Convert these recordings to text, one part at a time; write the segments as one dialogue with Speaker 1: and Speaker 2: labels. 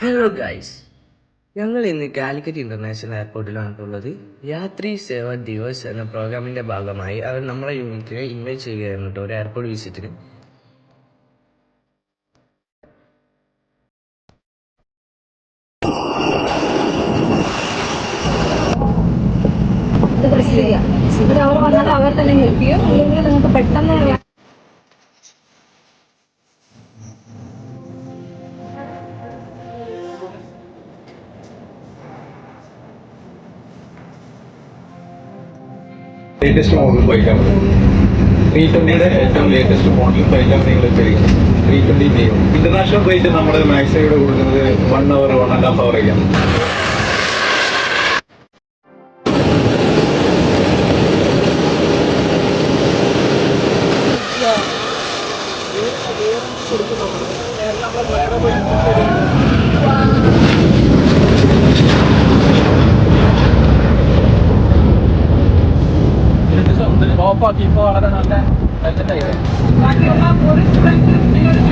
Speaker 1: Hello guys, ഞങ്ങൾ ഇന്ന് Calicut international എയർപോർട്ടിലാണ് ഉള്ളത്. യാത്രി സേവ ദിവസ് എന്ന പ്രോഗ്രാമിന്റെ ഭാഗമായി അവർ നമ്മളെ യൂണിറ്റിനെ ഇൻവൈറ്റ് ചെയ്യുകയായിരുന്നു കേട്ടോ ഒരു എയർപോർട്ട് വിസിറ്റിന്.
Speaker 2: അവർ വന്നാൽ അവർ തന്നെ ഹെൽപ്പ് ചെയ്യും. അല്ലെങ്കിൽ നിങ്ങൾക്ക് പെട്ടെന്ന്
Speaker 3: ലേറ്റസ്റ്റ് മോഡൽ ബൈക്കാണ് 320യുടെ ഏറ്റവും ലേറ്റസ്റ്റ് മോഡൽ ബൈക്കാണ് നിങ്ങൾ ഉപയോഗിക്കുന്നത്. 320 Neo ഇന്റർനാഷണൽ റേറ്റ് നമ്മുടെ മാക്സിമയുടെ കൊടുക്കുന്നത് 1 hour 1.5 hour ഒക്കെയാണ്. ടോപ്പാക്കി ഇപ്പോൾ വളരെ നല്ല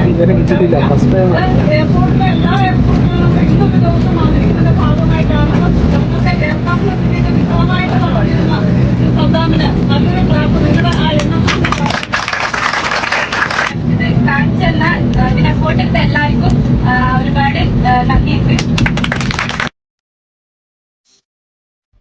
Speaker 3: ഇതുവരെ കിട്ടിയിട്ടില്ല. ഫസ്റ്റ് ടൈം
Speaker 2: എയർപോർട്ടിലെ എല്ലാ എയർപോർട്ടുകളും ഇന്നൊരു ദിവസം വന്നിരിക്കുന്നതിന്റെ ഭാഗമായിട്ടാണ് നമുക്ക് എയർക്രാഫ്റ്റിന്റെ വിശദമായിട്ടുള്ള പ്രോഗ്രാമിന് നല്ലൊരു ക്ലാപ്പ് നിങ്ങളുടെ ആ എണ്ണം കാണിച്ചല്ല എയർപോർട്ടിലത്തെ എല്ലാവർക്കും ഒരുപാട് നന്ദി.